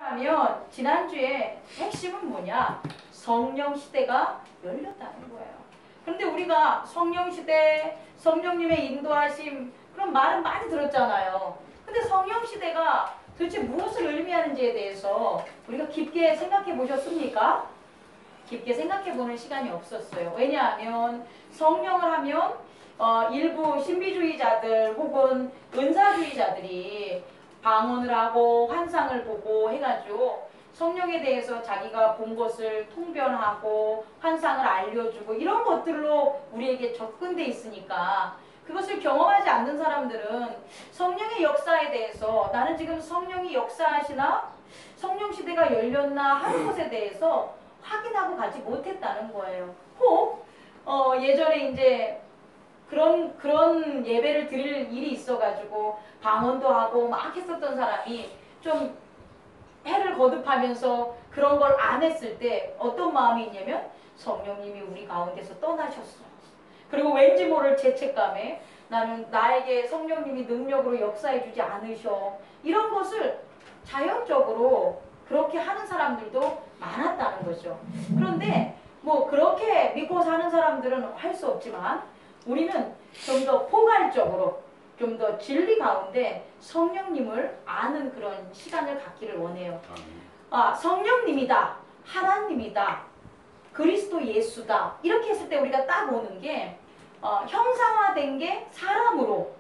하면 지난주에 핵심은 뭐냐? 성령 시대가 열렸다는 거예요. 그런데 우리가 성령 시대, 성령님의 인도하심 그런 말은 많이 들었잖아요. 근데 성령 시대가 도대체 무엇을 의미하는지에 대해서 우리가 깊게 생각해 보셨습니까? 깊게 생각해 보는 시간이 없었어요. 왜냐하면 성령을 하면 일부 신비주의자들 혹은 은사주의자들이 방언을 하고 환상을 보고 해가지고 성령에 대해서 자기가 본 것을 통변하고 환상을 알려주고 이런 것들로 우리에게 접근돼 있으니까 그것을 경험하지 않는 사람들은 성령의 역사에 대해서 나는 지금 성령이 역사하시나 성령 시대가 열렸나 하는 것에 대해서 확인하고 가지 못했다는 거예요. 혹 예전에 이제 그런 예배를 드릴 일이 있어가지고 방언도 하고 막 했었던 사람이 좀 해를 거듭하면서 그런 걸 안 했을 때 어떤 마음이 있냐면 성령님이 우리 가운데서 떠나셨어. 그리고 왠지 모를 죄책감에 나는 나에게 성령님이 능력으로 역사해주지 않으셔. 이런 것을 자연적으로 그렇게 하는 사람들도 많았다는 거죠. 그런데 뭐 그렇게 믿고 사는 사람들은 할 수 없지만 우리는 좀 더 포괄적으로 좀 더 진리 가운데 성령님을 아는 그런 시간을 갖기를 원해요. 성령님이다, 하나님이다, 그리스도 예수다 이렇게 했을 때 우리가 딱 오는 게 형상화된 게 사람으로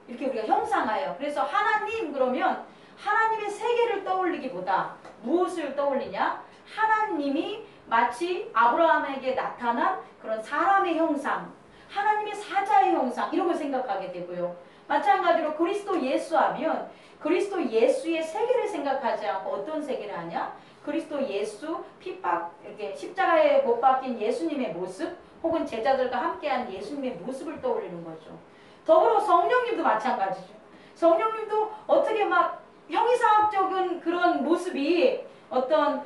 이렇게 우리가 형상화해요. 그래서 하나님 그러면 하나님의 세계를 떠올리기보다 무엇을 떠올리냐? 하나님이 마치 아브라함에게 나타난 그런 사람의 형상, 하나님의 사자의 형상 이런 걸 생각하게 되고요. 마찬가지로 그리스도 예수 하면 그리스도 예수의 세계를 생각하지 않고 어떤 세계를 하냐? 그리스도 예수 이렇게 십자가에 못 박힌 예수님의 모습 혹은 제자들과 함께한 예수님의 모습을 떠올리는 거죠. 더불어 성령님도 마찬가지죠. 성령님도 어떻게 막 형이상학적인 그런 모습이 어떤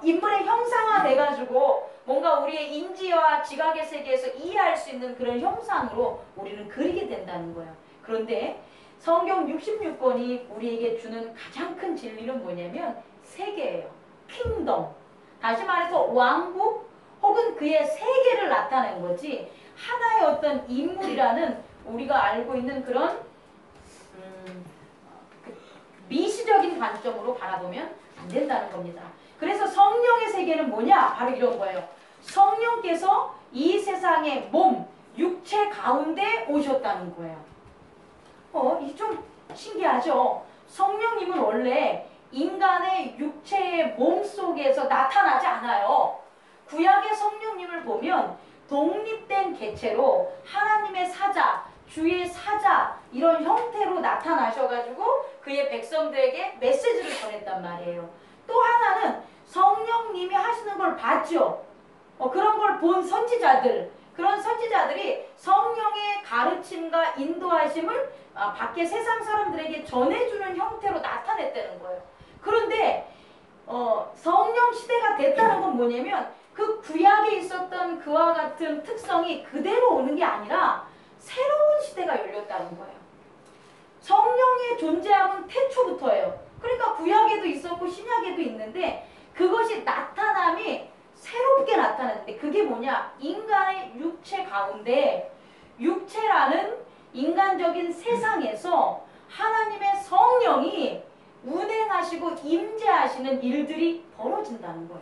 인물의 형상화 돼가지고 뭔가 우리의 인지와 지각의 세계에서 이해할 수 있는 그런 형상으로 우리는 그리게 된다는 거예요. 그런데 성경 66권이 우리에게 주는 가장 큰 진리는 뭐냐면 세계예요. 킹덤. 다시 말해서 왕국 혹은 그의 세계를 나타낸 거지 하나의 어떤 인물이라는 우리가 알고 있는 그런 미시적인 관점으로 바라보면 안 된다는 겁니다. 그래서 성령의 세계는 뭐냐? 바로 이런 거예요. 성령께서 이 세상의 몸, 육체 가운데 오셨다는 거예요. 이 좀 신기하죠? 성령님은 원래 인간의 육체의 몸 속에서 나타나지 않아요. 구약의 성령님을 보면 독립된 개체로 하나님의 사자, 주의 사자 이런 형태로 나타나셔가지고 그의 백성들에게 메시지를 전했단 말이에요. 또 하나는 성령님이 하시는 걸 봤죠. 그런 걸 본 선지자들, 그런 선지자들이 성령의 가르침과 인도하심을 밖에 세상 사람들에게 전해주는 형태로 나타냈다는 거예요. 그런데 성령 시대가 됐다는 건 뭐냐면 그 구약에 있었던 그와 같은 특성이 그대로 오는 게 아니라 새로운 시대가 열렸다는 거예요. 성령의 존재함은 태초부터예요. 그러니까 구약에도 있었고 신약에도 있는데 그것이 나타남이 새롭게 나타났는데 그게 뭐냐? 인간의 육체 가운데 육체라는 인간적인 세상에서 하나님의 성령이 운행하시고 임재하시는 일들이 벌어진다는 거야.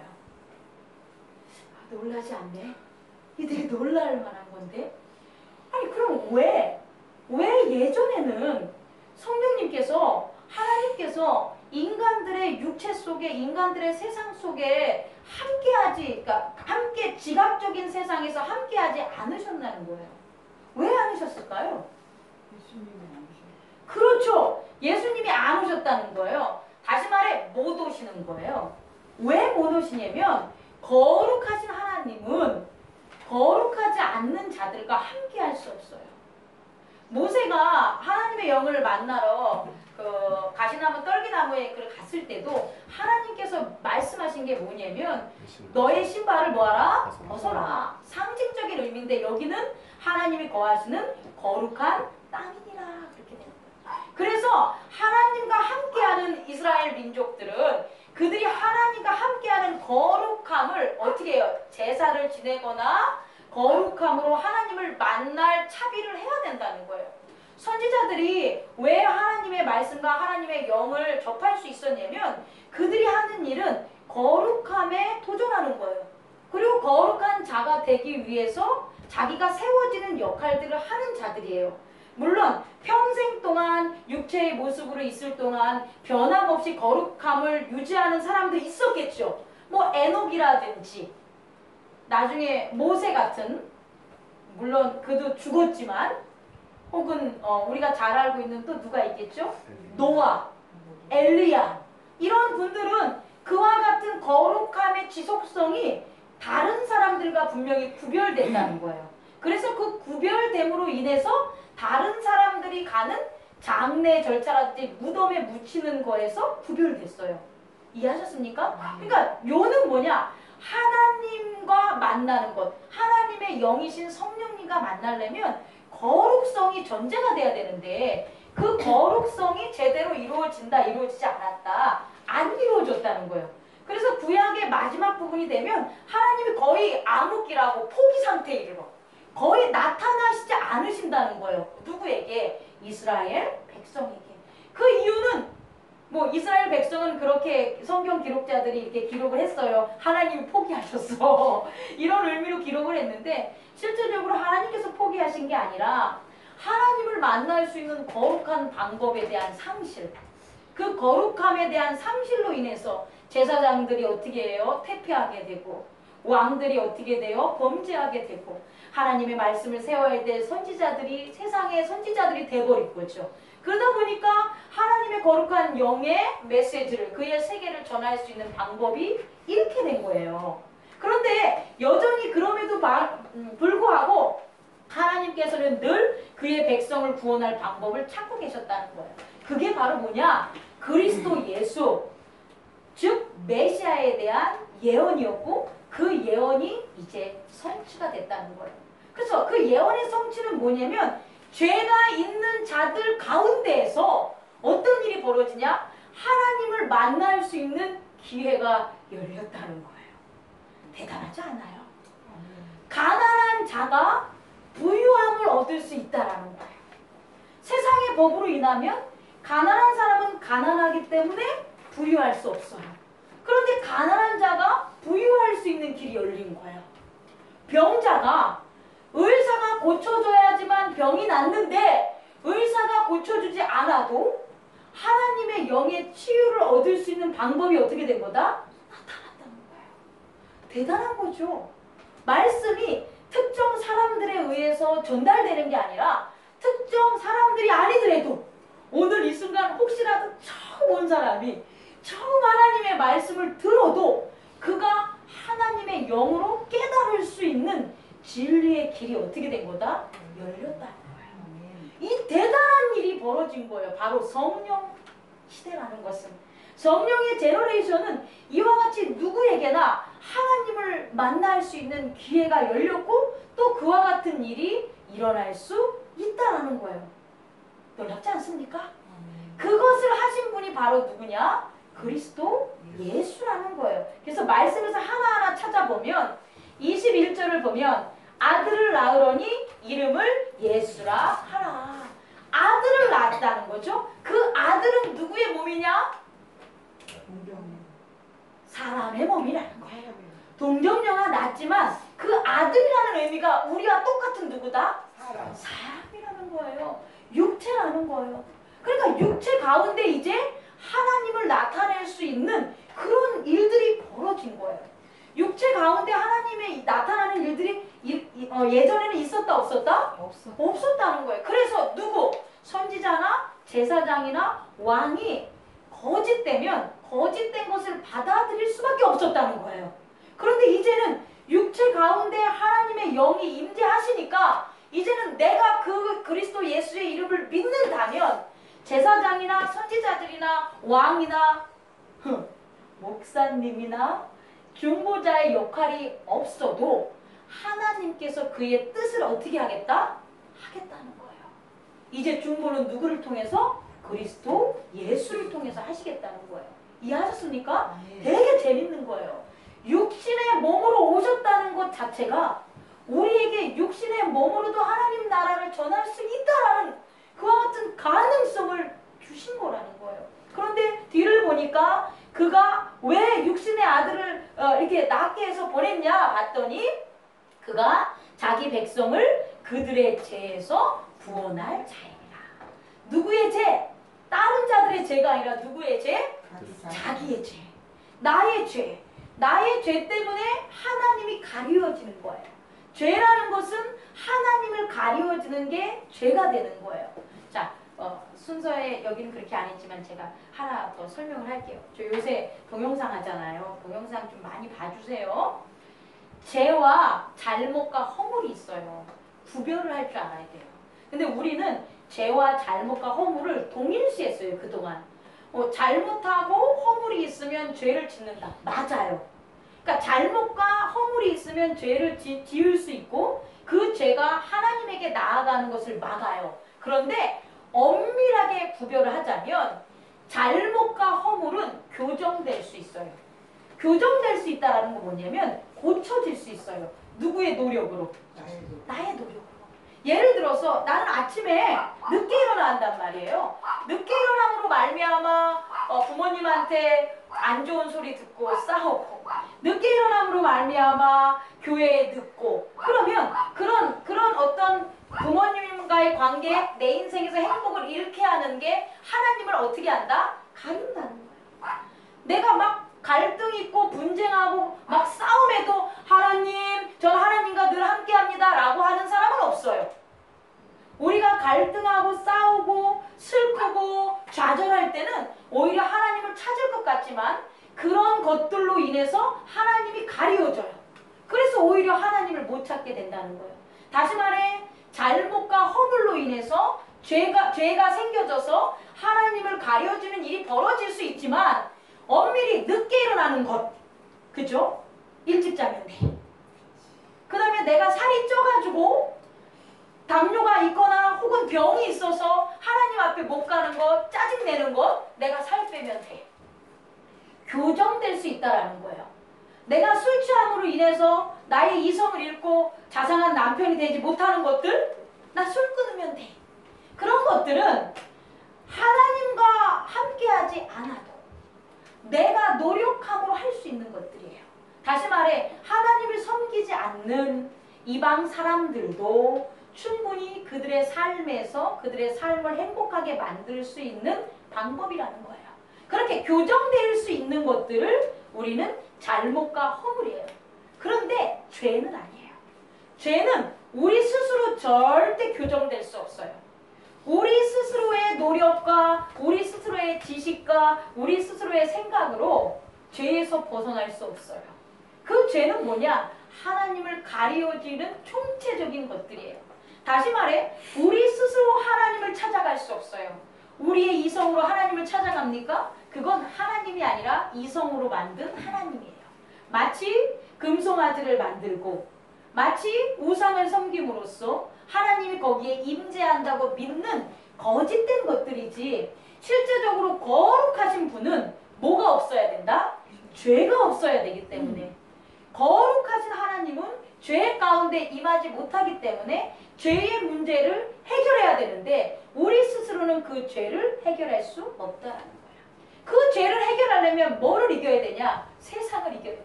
놀라지 않네? 이들이 놀랄 만한 건데? 아니 그럼 왜 예전에는 성령님께서 하나님께서 인간들의 육체 속에 인간들의 세상 속에 그러니까 함께 지각적인 세상에서 함께하지 않으셨다는 거예요. 왜 안 오셨을까요? 예수님이 안 오셨어요. 그렇죠. 예수님이 안 오셨다는 거예요. 다시 말해 못 오시는 거예요. 왜 못 오시냐면 거룩하신 하나님은 거룩하지 않는 자들과 함께할 수 없어요. 모세가 하나님의 영을 만나러 가시나무 떨기나무에 갔을 때도 하나님께서 말씀하신 게 뭐냐면 너의 신발을 뭐하라? 벗어라. 상징적인 의미인데 여기는 하나님이 거하시는 거룩한 땅이니라 그렇게 되는 거예요. 그래서 하나님과 함께하는 이스라엘 민족들은 그들이 하나님과 함께하는 거룩함을 어떻게 해요? 제사를 지내거나 거룩함으로 하나님을 만날 차비를 해야 된다는 거예요. 선지자들이 왜 하나님의 말씀과 하나님의 영을 접할 수 있었냐면 그들이 하는 일은 거룩함에 도전하는 거예요. 그리고 거룩한 자가 되기 위해서 자기가 세워지는 역할들을 하는 자들이에요. 물론 평생 동안 육체의 모습으로 있을 동안 변함없이 거룩함을 유지하는 사람도 있었겠죠. 뭐 에녹이라든지 나중에 모세 같은, 물론 그도 죽었지만, 혹은 우리가 잘 알고 있는 또 누가 있겠죠? 노아, 엘리야, 이런 분들은 그와 같은 거룩함의 지속성이 다른 사람들과 분명히 구별된다는 거예요. 그래서 그 구별됨으로 인해서 다른 사람들이 가는 장례 절차라든지 무덤에 묻히는 거에서 구별됐어요. 이해하셨습니까? 그러니까 요는 뭐냐? 하나님과 만나는 것, 하나님의 영이신 성령님과 만나려면 거룩성이 전제가 돼야 되는데 그 거룩성이 제대로 이루어진다, 이루어지지 않았다, 안 이루어졌다는 거예요. 그래서 구약의 마지막 부분이 되면 하나님이 거의 암흑기라고 포기 상태에 이르러 거의 나타나시지 않으신다는 거예요. 누구에게? 이스라엘 백성에게. 그 이유는 뭐 이스라엘 백성은 그렇게 성경 기록자들이 이렇게 기록을 했어요. 하나님이 포기하셨어. 이런 의미로 기록을 했는데 실질적으로 하나님께서 포기하신 게 아니라 하나님을 만날 수 있는 거룩한 방법에 대한 상실, 그 거룩함에 대한 상실로 인해서 제사장들이 어떻게 해요? 퇴폐하게 되고 왕들이 어떻게 돼요? 범죄하게 되고 하나님의 말씀을 세워야 될 선지자들이 세상의 선지자들이 돼버린 거죠. 그러다 보니까 하나님의 거룩한 영의 메시지를, 그의 세계를 전할 수 있는 방법이 이렇게 된 거예요. 그런데 여전히 그럼에도 불구하고 하나님께서는 늘 그의 백성을 구원할 방법을 찾고 계셨다는 거예요. 그게 바로 뭐냐? 그리스도 예수, 즉 메시아에 대한 예언이었고 그 예언이 이제 성취가 됐다는 거예요. 그래서 그 예언의 성취는 뭐냐면 죄가 있는 자들 가운데에서 어떤 일이 벌어지냐? 하나님을 만날 수 있는 기회가 열렸다는 거예요. 대단하지 않아요? 가난한 자가 부유함을 얻을 수 있다는 거예요. 세상의 법으로 인하면 가난한 사람은 가난하기 때문에 부유할 수 없어요. 그런데 가난한 자가 부유할 수 있는 길이 열린 거예요. 병자가 의사가 고쳐줘야지만 병이 낫는데 의사가 고쳐주지 않아도 하나님의 영의 치유를 얻을 수 있는 방법이 어떻게 된 거다? 나타났다는 거예요. 대단한 거죠. 말씀이 특정 사람들에 의해서 전달되는 게 아니라 특정 사람들이 아니더라도 오늘 이 순간 혹시라도 처음 온 사람이 처음 하나님의 말씀을 들어도 그가 하나님의 영으로 깨달을 수 있는 진리의 길이 어떻게 된 거다? 열렸다는 거예요. 이 대단한 일이 벌어진 거예요. 바로 성령 시대라는 것은. 성령의 제너레이션은 이와 같이 누구에게나 하나님을 만날 수 있는 기회가 열렸고 또 그와 같은 일이 일어날 수 있다라는 거예요. 놀랍지 않습니까? 그것을 하신 분이 바로 누구냐? 그리스도 예수라는 거예요. 그래서 말씀에서 하나하나 찾아보면 21절을 보면 아들을 낳으러니 이름을 예수라 하라. 아들을 낳았다는 거죠. 그 아들은 누구의 몸이냐? 사람의 몸이라는 거예요. 동정녀가 낳았지만 그 아들이라는 의미가 우리와 똑같은 누구다? 사람이라는 거예요. 육체라는 거예요. 그러니까 육체 가운데 이제 하나님을 나타낼 수 있는 그런 일들이 벌어진 거예요. 육체 가운데 하나님의 나타나는 일들이 예전에는 있었다 없었다? 없었다는 거예요. 그래서 누구? 선지자나 제사장이나 왕이 거짓되면 거짓된 것을 받아들일 수밖에 없었다는 거예요. 그런데 이제는 육체 가운데 하나님의 영이 임재하시니까 이제는 내가 그 그리스도 예수의 이름을 믿는다면 제사장이나 선지자들이나 왕이나 목사님이나 중보자의 역할이 없어도 하나님께서 그의 뜻을 어떻게 하겠다? 하겠다는 거예요. 이제 중보는 누구를 통해서? 그리스도 예수를 통해서 하시겠다는 거예요. 이해하셨습니까? 네. 되게 재밌는 거예요. 육신의 몸으로 오셨다는 것 자체가 우리에게 육신의 몸으로도 하나님 나라를 전할 수 있다라는 그와 같은 가능성을 주신 거라는 거예요. 그런데 뒤를 보니까 그가 왜 육신의 아들을 이렇게 낳게 해서 보냈냐 봤더니 그가 자기 백성을 그들의 죄에서 구원할 자입니다. 누구의 죄? 다른 자들의 죄가 아니라 누구의 죄? 자기의 죄. 나의 죄. 나의 죄 때문에 하나님이 가리워지는 거예요. 죄라는 것은 하나님을 가리워지는 게 죄가 되는 거예요. 자, 순서에 여기는 그렇게 안 했지만 제가 하나 더 설명을 할게요. 저 요새 동영상 하잖아요. 동영상 좀 많이 봐주세요. 죄와 잘못과 허물이 있어요. 구별을 할 줄 알아야 돼요. 근데 우리는 죄와 잘못과 허물을 동일시했어요. 그동안. 잘못하고 허물이 있으면 죄를 짓는다. 맞아요. 그러니까 잘못과 허물이 있으면 죄를 지을 수 있고 그 죄가 하나님에게 나아가는 것을 막아요. 그런데 엄밀하게 구별을 하자면 잘못과 허물은 교정될 수 있어요. 교정될 수 있다는 건 뭐냐면 고쳐질 수 있어요. 누구의 노력으로? 나의 노력으로. 예를 들어서 나는 아침에 늦게 일어난단 말이에요. 늦게 일어남으로 말미암아 부모님한테 안 좋은 소리 듣고 싸우고 늦게 일어남으로 말미암아 교회에 늦고 그러면 그런 어떤 부모님과의 관계 내 인생에서 행복을 잃게 하는 게 하나님을 어떻게 한다? 가린다는 거예요. 내가 막 갈등 있고 분쟁하고 막 싸움해도 하나님, 전 하나님과 늘 함께합니다 라고 하는 사람은 없어요. 우리가 갈등하고 싸우고 슬프고 좌절할 때는 오히려 하나님을 찾을 것 같지만 그런 것들로 인해서 하나님이 가리워져요. 그래서 오히려 하나님을 못 찾게 된다는 거예요. 다시 말해 잘못과 허물로 인해서 죄가 생겨져서 하나님을 가려주는 일이 벌어질 수 있지만 엄밀히 늦게 일어나는 것, 그죠? 일찍 자면 돼. 그 다음에 내가 살이 쪄가지고 담요가 있거나 혹은 병이 있어서 하나님 앞에 못 가는 것, 짜증내는 것, 내가 살 빼면 돼. 교정될 수 있다라는 거예요. 내가 술 취함으로 인해서 나의 이성을 잃고 자상한 남편이 되지 못하는 것들, 나 술 끊으면 돼. 그런 것들은 하나님과 함께하지 않아도 내가 노력함으로 할 수 있는 것들이에요. 다시 말해 하나님을 섬기지 않는 이방 사람들도 충분히 그들의 삶에서 그들의 삶을 행복하게 만들 수 있는 방법이라는 거예요. 그렇게 교정될 수 있는 것들을 우리는 잘못과 허물이에요. 그런데 죄는 아니에요. 죄는 우리 스스로 절대 교정될 수 없어요. 우리 스스로의 노력과 우리 스스로의 지식과 우리 스스로의 생각으로 죄에서 벗어날 수 없어요. 그 죄는 뭐냐? 하나님을 가리워지는 총체적인 것들이에요. 다시 말해 우리 스스로 하나님을 찾아갈 수 없어요. 우리의 이성으로 하나님을 찾아갑니까? 그건 하나님이 아니라 이성으로 만든 하나님이에요. 마치 금송아지를 만들고 마치 우상을 섬김으로써 하나님이 거기에 임재한다고 믿는 거짓된 것들이지 실제적으로 거룩하신 분은 뭐가 없어야 된다? 죄가 없어야 되기 때문에 거룩하신 하나님은 죄 가운데 임하지 못하기 때문에 죄의 문제를 해결해야 되는데 우리 스스로는 그 죄를 해결할 수 없다는 거예요. 그 죄를 해결하려면 뭐를 이겨야 되냐? 세상을 이겨야 돼요.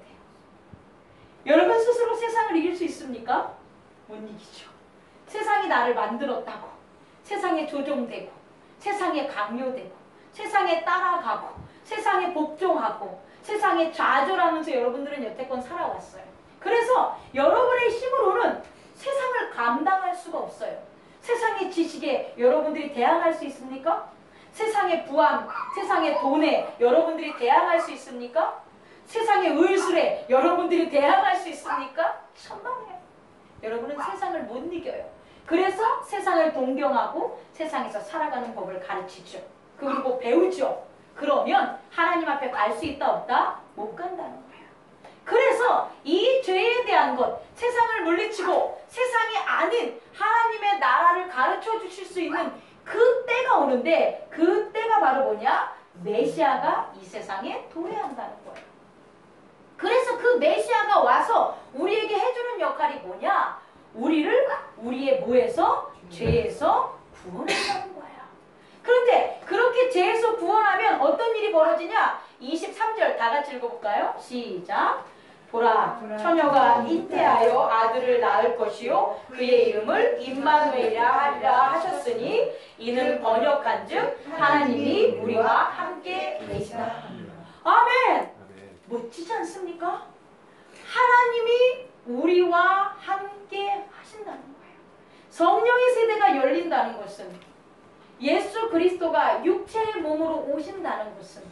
여러분 스스로 세상을 이길 수 있습니까? 못 이기죠. 세상이 나를 만들었다고 세상에 조종되고 세상에 강요되고 세상에 따라가고 세상에 복종하고 세상에 좌절하면서 여러분들은 여태껏 살아왔어요. 그래서 여러분의 힘으로는 세상을 감당할 수가 없어요. 세상의 지식에 여러분들이 대항할 수 있습니까? 세상의 부함, 세상의 돈에 여러분들이 대항할 수 있습니까? 세상의 의술에 여러분들이 대항할 수 있습니까? 천만에요. 여러분은 세상을 못 이겨요. 그래서 세상을 동경하고 세상에서 살아가는 법을 가르치죠. 그리고 배우죠. 그러면 하나님 앞에 갈 수 있다 없다? 못 간다는 거예요. 그래서 이 죄에 대한 것, 세상을 물리치고 세상이 아닌 하나님의 나라를 가르쳐 주실 수 있는 그 때가 오는데 그 때가 바로 뭐냐? 메시아가 이 세상에 도래한다는 거예요. 그래서 그 메시아가 와서 우리에게 해주는 역할이 뭐냐? 우리를 우리의 뭐에서? 죄에서 구원한다는 거예요. 그런데 그렇게 죄에서 구원하면 어떤 일이 벌어지냐? 23절 다 같이 읽어볼까요? 시작. 보라, 처녀가 잉태하여 아들을 낳을 것이요 그의 이름을 임마누엘이라 하리라 하셨으니 이는 번역한즉 하나님이 우리와 함께 계시다. 아멘. 멋지지 않습니까? 하나님이 우리와 함께 하신다는 거예요. 성령의 세대가 열린다는 것은, 예수 그리스도가 육체의 몸으로 오신다는 것은,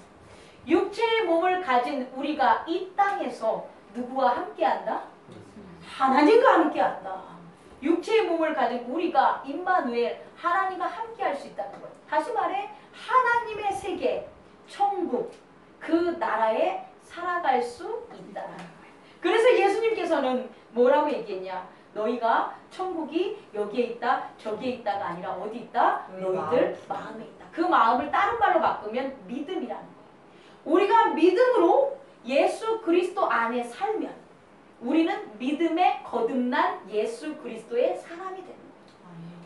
육체의 몸을 가진 우리가 이 땅에서 누구와 함께한다? 하나님과 함께한다. 육체의 몸을 가진 우리가 임마누엘, 하나님과 함께할 수 있다는 거예요. 다시 말해 하나님의 세계, 천국, 그 나라에 살아갈 수 있다는 거예요. 그래서 예수님께서는 뭐라고 얘기했냐? 너희가 천국이 여기에 있다, 저기에 있다가 아니라 어디 있다? 너희들 마음에 있다. 그 마음을 다른 말로 바꾸면 믿음이라는 거예요. 우리가 믿음으로 예수 그리스도 안에 살면 우리는 믿음에 거듭난 예수 그리스도의 사람이 되는 거죠.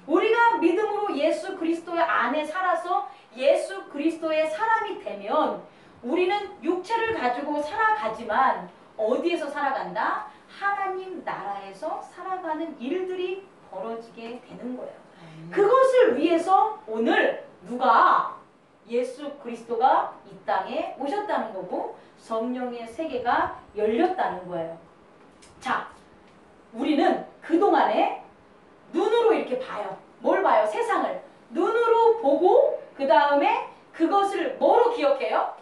우리가 믿음으로 예수 그리스도의 안에 살아서 예수 그리스도의 사람이 되면 우리는 육체를 가지고 살아가지만 어디에서 살아간다? 하나님 나라에서 살아가는 일들이 벌어지게 되는 거예요. 그것을 위해서 오늘 누가? 예수 그리스도가 이 땅에 오셨다는 거고 성령의 세계가 열렸다는 거예요. 자, 우리는 그동안에 눈으로 이렇게 봐요. 뭘 봐요? 세상을 눈으로 보고 그 다음에 그것을 뭐로 기억해요?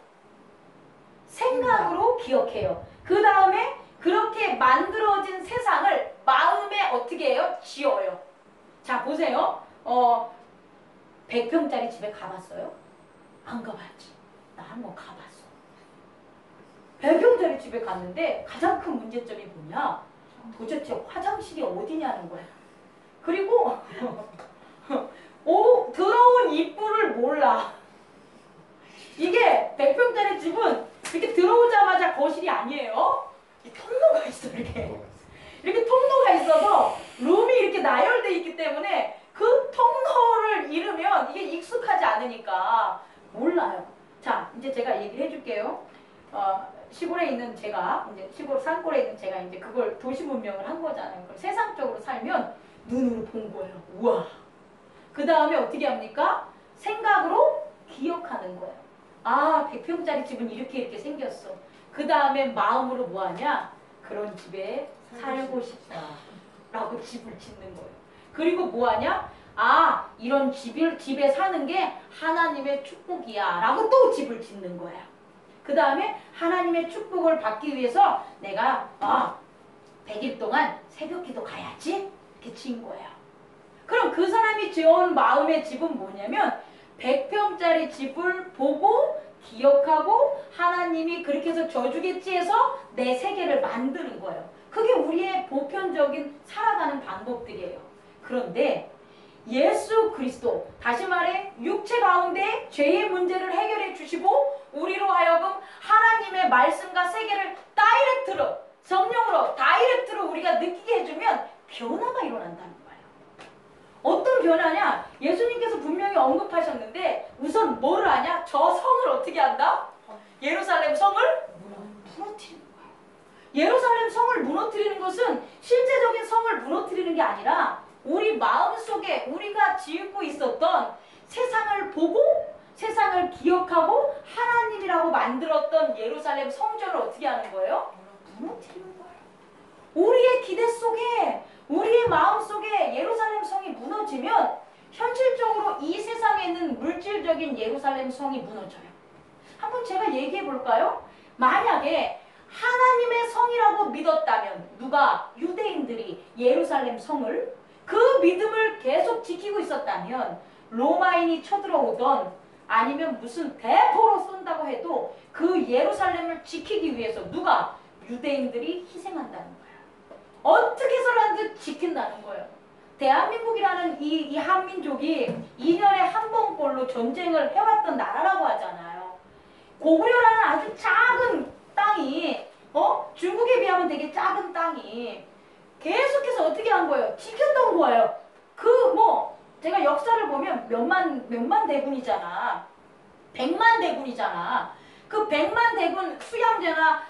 생각으로 기억해요. 그 다음에 그렇게 만들어진 세상을 마음에 어떻게 해요? 지어요. 자, 보세요. 100평짜리 집에 가봤어요? 안 가봤지. 나 한번 가봤어. 100평짜리 집에 갔는데 가장 큰 문제점이 뭐냐? 도대체 화장실이 어디냐는 거야. 그리고 들어온 입구를 몰라. 이게 100평짜리 집은 이렇게 들어오자마자 거실이 아니에요. 통로가 있어. 이렇게 통로가 있어서 룸이 이렇게 나열되어 있기 때문에 그 통로를 잃으면 이게 익숙하지 않으니까 몰라요. 자, 이제 제가 얘기를 해줄게요. 시골에 있는 제가, 이제 시골 산골에 있는 제가 이제 그걸 도시 문명을 한 거잖아요. 그럼 세상적으로 살면 눈으로 본 거예요. 우와. 그 다음에 어떻게 합니까? 생각으로 기억하는 거예요. 아, 100평짜리 집은 이렇게 생겼어. 그 다음에 마음으로 뭐 하냐? 그런 집에 살고 싶다. 라고 집을 짓는 거예요. 그리고 뭐 하냐? 아, 이런 집에 사는 게 하나님의 축복이야. 라고 또 집을 짓는 거예요. 그 다음에 하나님의 축복을 받기 위해서 내가 100일 동안 새벽기도 가야지. 이렇게 지은 거예요. 그럼 그 사람이 지어온 마음의 집은 뭐냐면 100평짜리 집을 보고 기억하고 하나님이 그렇게 해서 져주겠지 해서 내 세계를 만드는 거예요. 그게 우리의 보편적인 살아가는 방법들이에요. 그런데 예수 그리스도, 다시 말해 육체 가운데 죄의 문제를 해결해 주시고 우리로 하여금 하나님의 말씀과 세계를 다이렉트로, 성령으로 다이렉트로 우리가 느끼게 해주면 변화가 일어난다는 거예요. 어떤 변화냐? 예수님께서 분명히 언급하셨는데 우선 뭐를 하냐? 저 성을 어떻게 한다? 예루살렘 성을 무너뜨리는 거예요. 예루살렘 성을 무너뜨리는 것은 실제적인 성을 무너뜨리는 게 아니라 우리 마음속에 우리가 지고 있었던 세상을 보고 세상을 기억하고 하나님이라고 만들었던 예루살렘 성전을 어떻게 하는 거예요? 무너뜨리는 거예요. 우리의 기대 속에 우리의 마음속에 예루살렘 성이 무너지면 현실적으로 이 세상에 있는 물질적인 예루살렘 성이 무너져요. 한번 제가 얘기해 볼까요? 만약에 하나님의 성이라고 믿었다면 누가? 유대인들이 예루살렘 성을 그 믿음을 계속 지키고 있었다면 로마인이 쳐들어오던 아니면 무슨 대포로 쏜다고 해도 그 예루살렘을 지키기 위해서 누가? 유대인들이 희생한다는 거예요. 어떻게 해서라도 지킨다는 거예요. 대한민국이라는 이 한민족이 2년에 한 번꼴로 전쟁을 해왔던 나라라고 하잖아요. 고구려라는 아주 작은 땅이 중국에 비하면 되게 작은 땅이 계속해서 어떻게 한 거예요? 지켰던 거예요. 제가 역사를 보면 몇만 대군이잖아. 100만 대군이잖아. 그 100만 대군 수양제나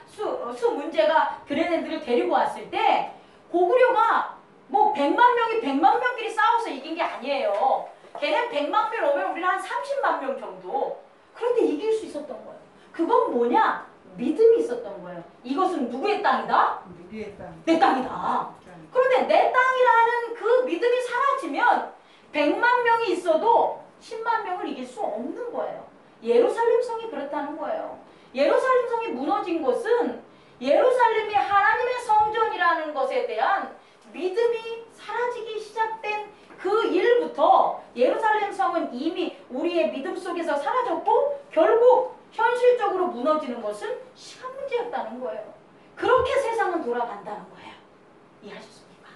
수문제가 그네들을 데리고 왔을 때 고구려가 100만 명이 100만 명끼리 싸워서 이긴 게 아니에요. 걔네 100만 명 오면 우리는 한 30만 명 정도. 그런데 이길 수 있었던 거예요. 그건 뭐냐? 믿음이 있었던 거예요. 이것은 누구의 땅이다? 우리의 땅. 내 땅이다. 그런데 내 땅이라는 그 믿음이 사라지면 100만 명이 있어도 10만 명을 이길 수 없는 거예요. 예루살렘 성이 그렇다는 거예요. 예루살렘 성이 무너진 것은 예루살렘이 하나님의 성전이라는 것에 대한 믿음이 사라지기 시작된 그 일부터 예루살렘 성은 이미 우리의 믿음 속에서 사라졌고 결국 현실적으로 무너지는 것은 시간 문제였다는 거예요. 그렇게 세상은 돌아간다는 거예요. 이해하셨습니까?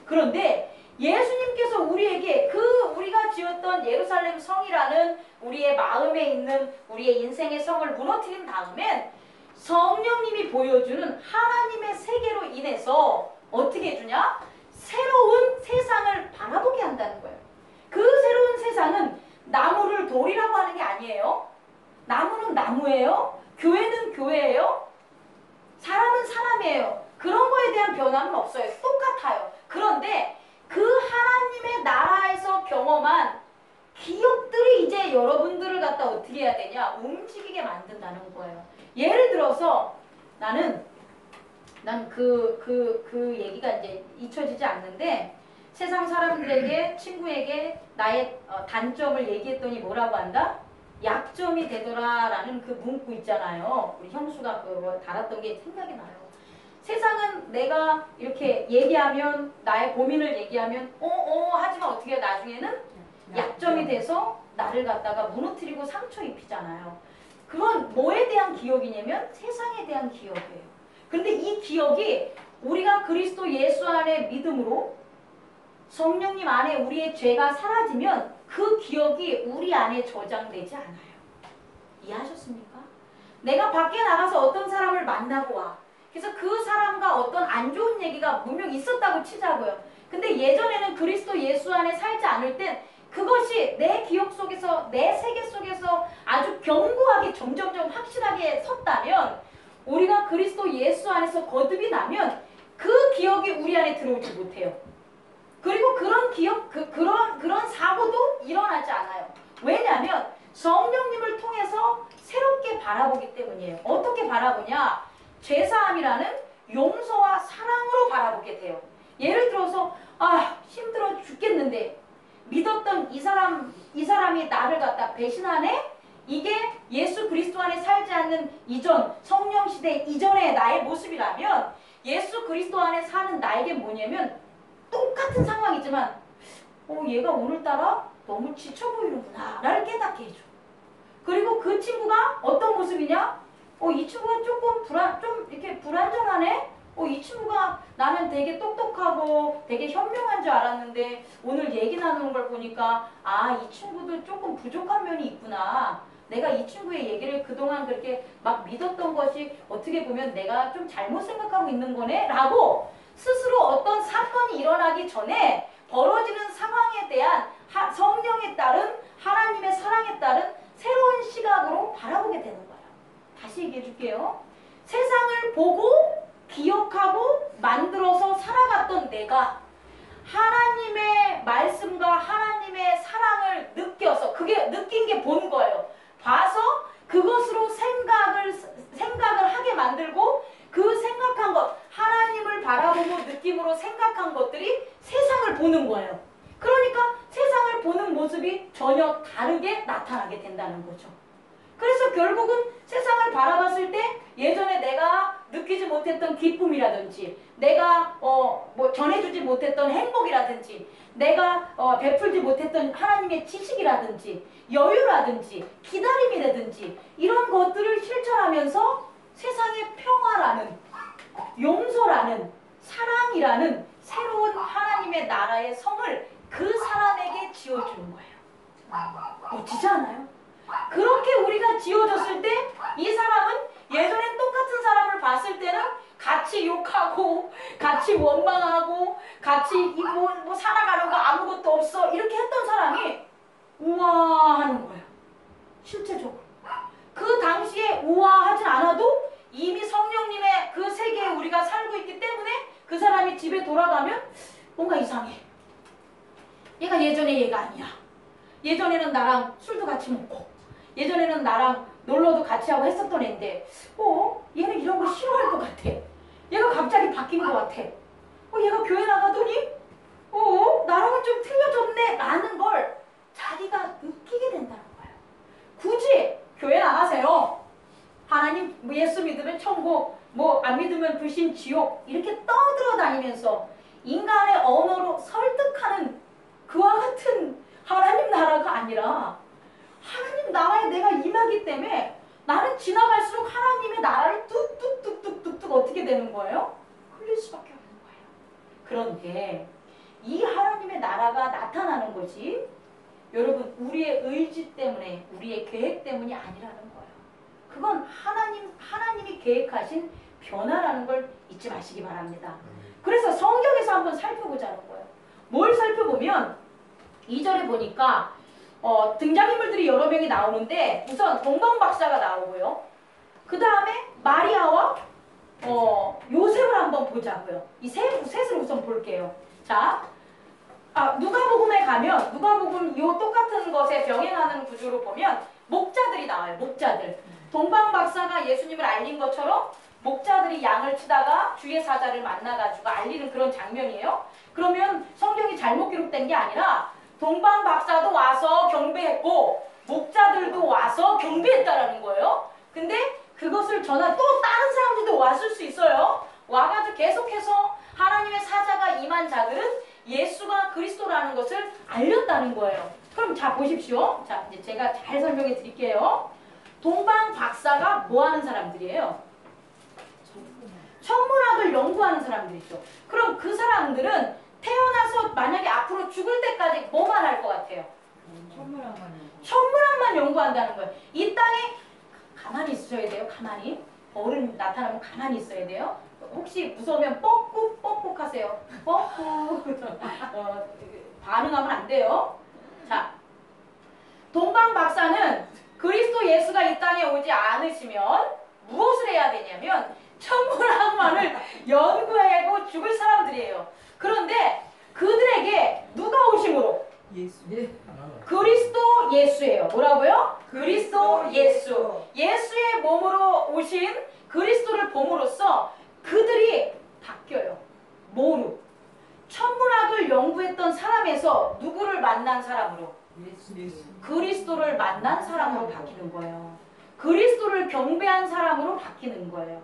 그런데 예수님께서 우리에게 우리가 지었던 예루살렘 성이라는 우리의 마음에 있는 우리의 인생의 성을 무너뜨린 다음엔 성령님이 보여주는 하나님의 세계로 인해서 어떻게 해주냐? 새로운 세상을 바라보게 한다는 거예요. 그 새로운 세상은 나무를 돌이라고 하는 게 아니에요. 나무는 나무예요. 교회는 교회예요. 사람은 사람이에요. 그런 거에 대한 변화는 없어요. 똑같아요. 그런데 그 하나님의 나라에서 경험한 기억들이 이제 여러분들을 갖다 어떻게 해야 되냐? 움직이게 만든다는 거예요. 예를 들어서 난 그 얘기가 이제 잊혀지지 않는데 세상 사람들에게 친구에게 나의 단점을 얘기했더니 뭐라고 한다? 약점이 되더라라는 그 문구 있잖아요. 우리 형수가 그거 달았던 게 생각이 나요. 세상은 내가 이렇게 얘기하면 나의 고민을 얘기하면 하지만 어떻게 해요? 나중에는 약점이 돼서 나를 갖다가 무너뜨리고 상처 입히잖아요. 그건 뭐에 대한 기억이냐면 세상에 대한 기억이에요. 그런데 이 기억이 우리가 그리스도 예수 안에 믿음으로 성령님 안에 우리의 죄가 사라지면 그 기억이 우리 안에 저장되지 않아요. 이해하셨습니까? 내가 밖에 나가서 어떤 사람을 만나고 와. 그래서 그 사람과 어떤 안 좋은 얘기가 분명 있었다고 치자고요. 근데 예전에는 그리스도 예수 안에 살지 않을 땐 그것이 내 기억 속에서 내 세계 속에서 아주 견고하게 점점점 확실하게 섰다면 우리가 그리스도 예수 안에서 거듭이 나면 그 기억이 우리 안에 들어오지 못해요. 그리고 그런 기억, 그런 사고도 일어나지 않아요. 왜냐하면 성령님을 통해서 새롭게 바라보기 때문이에요. 어떻게 바라보냐? 죄사함이라는 용서와 사랑으로 바라보게 돼요. 예를 들어서 힘들어 죽겠는데 믿었던 이 사람이 나를 갖다 배신하네? 이게 예수 그리스도 안에 살지 않는 이전 성령 시대 이전의 나의 모습이라면 예수 그리스도 안에 사는 나에게 뭐냐면 똑같은 상황이지만 얘가 오늘따라 너무 지쳐 보이는구나 나를 깨닫게 해줘. 그리고 그 친구가 어떤 모습이냐? 이 친구가 좀 이렇게 불안정하네? 이 친구가 나는 되게 똑똑하고 되게 현명한 줄 알았는데 오늘 얘기 나누는 걸 보니까 이 친구도 조금 부족한 면이 있구나. 내가 이 친구의 얘기를 그동안 그렇게 막 믿었던 것이 어떻게 보면 내가 좀 잘못 생각하고 있는 거네? 라고 스스로 어떤 사건이 일어나기 전에 벌어지는 상황에 대한 성령에 따른 하나님의 사랑에 따른 새로운 시각으로 바라보게 되는 거예요. 다시 얘기해 줄게요. 세상을 보고 기억하고 만들어서 살아갔던 내가 하나님의 말씀과 하나님의 사랑을 느껴서 그게 느낀 게 본 거예요. 봐서 그것으로 생각을 하게 만들고 그 생각한 것 하나님을 바라보고 느낌으로 생각한 것들이 세상을 보는 거예요. 그러니까 세상을 보는 모습이 전혀 다르게 나타나게 된다는 거죠. 그래서 결국은 세상을 바라봤을 때 예전에 내가 느끼지 못했던 기쁨이라든지 내가 전해주지 못했던 행복이라든지 내가 베풀지 못했던 하나님의 지식이라든지 여유라든지 기다림이라든지 이런 것들을 실천하면서 세상의 평화라는 용서라는 사랑이라는 새로운 하나님의 나라의 성을 그 사람에게 지어주는 거예요. 멋지지 않아요? 그렇게 우리가 지어졌을 때 이 사람은 예전엔 똑같은 사람을 봤을 때는 같이 욕하고 같이 원망하고 같이 뭐 살아가는 거 아무것도 없어 이렇게 했던 사람이 우아하는 거예요. 실제적으로. 그 당시에 우아하진 않아도 이미 성령님의 그 세계에 우리가 살고 있기 때문에 그 사람이 집에 돌아가면 뭔가 이상해. 얘가 예전에 얘가 아니야. 예전에는 나랑 술도 같이 먹고 예전에는 나랑 놀러도 같이 하고 했었던 애인데 얘는 이런 거 싫어할 것 같아. 얘가 갑자기 바뀐 것 같아. 얘가 교회 나가더니 나랑은 좀 틀려졌네 라는 걸 자기가 느끼게 된다는 거예요. 굳이 교회 나가세요. 하나님 예수 믿으면 천국, 안 믿으면 불신 지옥 이렇게 떠들어 다니면서 인간의 언어로 설득하는 그와 같은 하나님 나라가 아니라 하나님 나라에 내가 임하기 때문에 나는 지나갈수록 하나님의 나라를 뚝뚝뚝뚝뚝뚝 어떻게 되는 거예요? 흘릴 수밖에 없는 거예요. 그런데 이 하나님의 나라가 나타나는 것이 여러분 우리의 의지 때문에 우리의 계획 때문이 아니라는 거예요. 그건 하나님이 계획하신 변화라는 걸 잊지 마시기 바랍니다. 그래서 성경에서 한번 살펴보자는 거예요. 뭘 살펴보면 2절에 보니까 등장인물들이 여러 명이 나오는데 우선 동방박사가 나오고요. 그 다음에 마리아와 요셉을 한번 보자고요. 이 셋을 우선 볼게요. 자, 누가복음에 가면 누가복음 요 똑같은 것에 병행하는 구조로 보면 목자들이 나와요. 목자들. 동방박사가 예수님을 알린 것처럼 목자들이 양을 치다가 주의 사자를 만나가지고 알리는 그런 장면이에요. 그러면 성경이 잘못 기록된 게 아니라 동방박사도 와서 경배했고 목자들도 와서 경배했다라는 거예요. 근데 그것을 전한 또 다른 사람들도 왔을 수 있어요. 와가지고 계속해서 하나님의 사자가 임한 자들은 예수가 그리스도라는 것을 알렸다는 거예요. 그럼 자 보십시오. 자 이제 제가 잘 설명해 드릴게요. 동방박사가 뭐 하는 사람들이에요? 천문학을 연구하는 사람들이죠. 그럼 그 사람들은 태어나서 만약에 앞으로 죽을 때까지 뭐만 할 것 같아요? 천문학만 연구한다는 거예요. 이 땅에 가만히 있어야 돼요. 가만히. 어른 나타나면 가만히 있어야 돼요. 혹시 무서우면 뻑꾹 하세요. 뻑꾹. 반응하면 안 돼요. 자, 동방박사는 그리스도 예수가 이 땅에 오지 않으시면 무엇을 해야 되냐면 천문학만을 연구하고 죽을 사람들이에요. 그런데 그들에게 누가 오심으로? 예수. 그리스도 예수예요. 뭐라고요? 그리스도 예수. 예수의 몸으로 오신 그리스도를 봄으로써 그들이 바뀌어요. 뭐로? 천문학을 연구했던 사람에서 누구를 만난 사람으로? 예수. 그리스도를 만난 사람으로 바뀌는 거예요. 그리스도를 경배한 사람으로 바뀌는 거예요.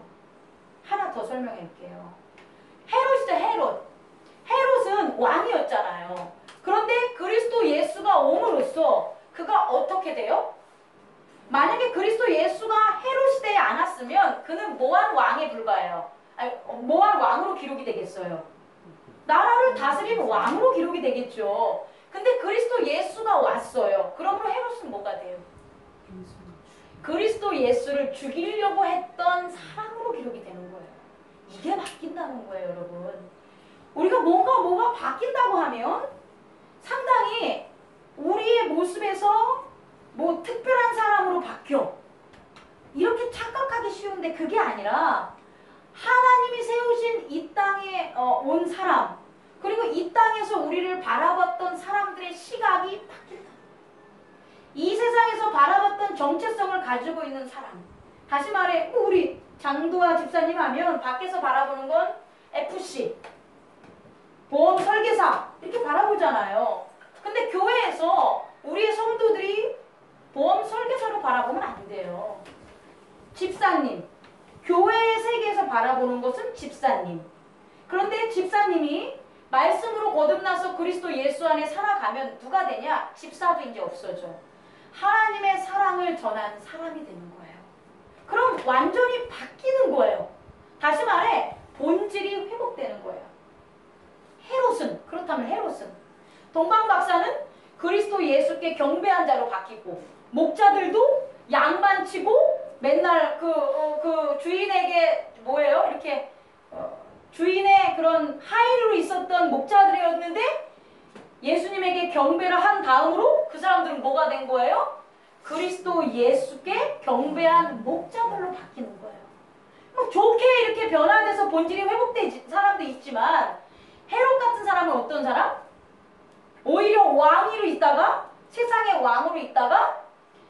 하나 더 설명할게요. 헤롯이죠, 헤롯. 헤롯은 왕이었잖아요. 그런데 그리스도 예수가 옴으로써 그가 어떻게 돼요? 만약에 그리스도 예수가 헤롯 시대에 안 왔으면 그는 뭐한 왕에 불과해요. 아니, 뭐한 왕으로 기록이 되겠어요. 나라를 다스리는 왕으로 기록이 되겠죠. 근데 그리스도 예수가 왔어요. 그러므로 헤롯은 뭐가 돼요? 그리스도 예수를 죽이려고 했던 사람으로 기록이 되는 거예요. 이게 바뀐다는 거예요, 여러분. 우리가 뭐가 바뀐다고 하면 상당히 우리의 모습에서 뭐 특별한 사람으로 바뀌어. 이렇게 착각하기 쉬운데 그게 아니라 하나님이 세우신 이 땅에 온 사람, 그리고 이 땅에서 우리를 바라봤던 사람들의 시각이 바뀐다. 이 세상에서 바라봤던 정체성을 가지고 있는 사람. 다시 말해 우리 장도아 집사님 하면 밖에서 바라보는 건 FC, 보험 설계사 이렇게 바라보잖아요. 근데 교회에서 우리의 성도들이 보험 설계사로 바라보면 안 돼요. 집사님, 교회의 세계에서 바라보는 것은 집사님. 그런데 집사님이 말씀으로 거듭나서 그리스도 예수 안에 살아가면 누가 되냐? 집사도 이제 없어져. 하나님의 사랑을 전하는 사람이 되는 거예요. 그럼 완전히 바뀌는 거예요. 다시 말해 본질이 회복되는 거예요. 헤롯은, 그렇다면 헤롯은 동방박사는 그리스도 예수께 경배한 자로 바뀌고 목자들도 양만 치고 맨날 그 주인에게 뭐예요? 이렇게 주인의 그런 하인으로 있었던 목자들이었는데 예수님에게 경배를 한 다음으로 그 사람들은 뭐가 된 거예요? 그리스도 예수께 경배한 목자들로 바뀌는 거예요. 뭐 좋게 이렇게 변화돼서 본질이 회복된 사람도 있지만 헤롯 같은 사람은 어떤 사람? 오히려 왕위로 있다가 세상의 왕으로 있다가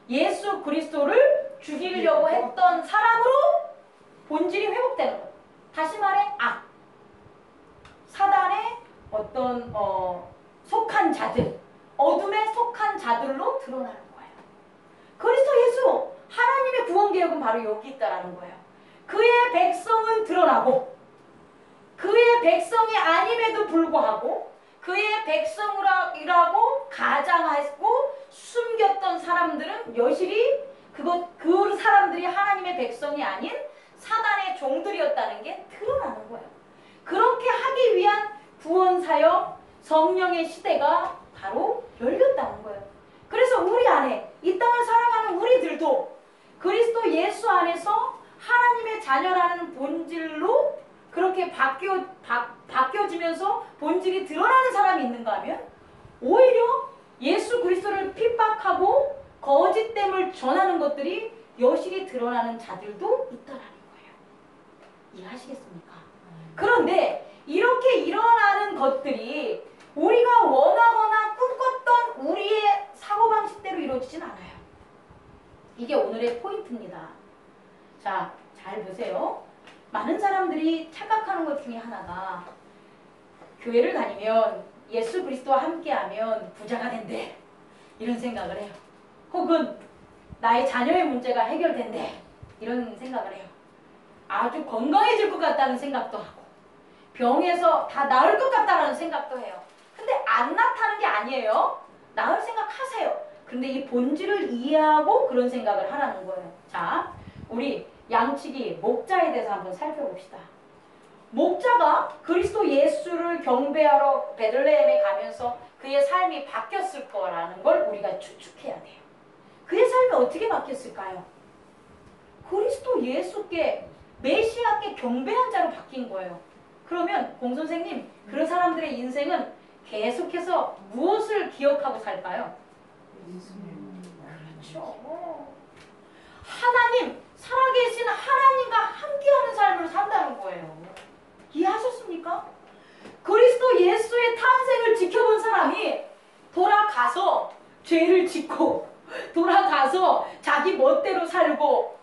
예수 그리스도를 죽이려고 했던 사람으로 본질이 회복되는 거예요. 다시 말해 악. 사단의 어떤 속한 자들, 어둠에 속한 자들로 드러나는 거예요. 그리스도 예수, 하나님의 구원 계획은 바로 여기 있다라는 거예요. 그의 백성은 드러나고 그의 백성이 아님에도 불구하고 그의 백성이라고 가장하고 숨겼던 사람들은 여실히 그 사람들이 하나님의 백성이 아닌 사단의 종들이었다는 게 드러나는 거예요. 그렇게 하기 위한 구원사역 성령의 시대가 바로 열렸다는 거예요. 그래서 우리 안에 이 땅을 살아가는 우리들도 그리스도 예수 안에서 하나님의 자녀라는 본질로 그렇게 바뀌어지면서 본질이 드러나는 사람이 있는가 하면 오히려 예수 그리스도를 핍박하고 거짓됨을 전하는 것들이 여실히 드러나는 자들도 있다라는 거예요. 이해하시겠습니까? 그런데 이렇게 일어나는 것들이 우리가 원하거나 꿈꿨던 우리의 사고방식대로 이루어지진 않아요. 이게 오늘의 포인트입니다. 자, 잘 보세요. 많은 사람들이 착각하는 것 중에 하나가 교회를 다니면 예수 그리스도와 함께하면 부자가 된대. 이런 생각을 해요. 혹은 나의 자녀의 문제가 해결된대. 이런 생각을 해요. 아주 건강해질 것 같다는 생각도 하고 병에서 다 나을 것 같다는 생각도 해요. 근데 안 나타나는 게 아니에요. 나을 생각하세요. 근데 이 본질을 이해하고 그런 생각을 하라는 거예요. 자, 우리 양치기 목자에 대해서 한번 살펴봅시다. 목자가 그리스도 예수를 경배하러 베들레헴에 가면서 그의 삶이 바뀌었을 거라는 걸 우리가 추측해야 돼요. 그의 삶이 어떻게 바뀌었을까요? 그리스도 예수께 메시아께 경배한 자로 바뀐 거예요. 그러면 공선생님, 그런 사람들의 인생은 계속해서 무엇을 기억하고 살까요? 그렇죠. 하나님, 살아계신 하나님과 함께하는 삶을 산다는 거예요. 이해하셨습니까? 그리스도 예수의 탄생을 지켜본 사람이 돌아가서 죄를 짓고 돌아가서 자기 멋대로 살고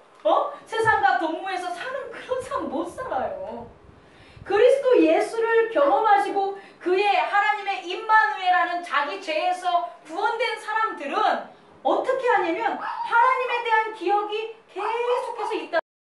세상과 동무해서 사는 그런 삶 못 살아요. 그리스도 예수를 경험하시고 그의 하나님의 임마누엘이라는 자기 죄에서 구원된 사람들은 어떻게 하냐면 하나님에 대한 기억이 계속해서 있다.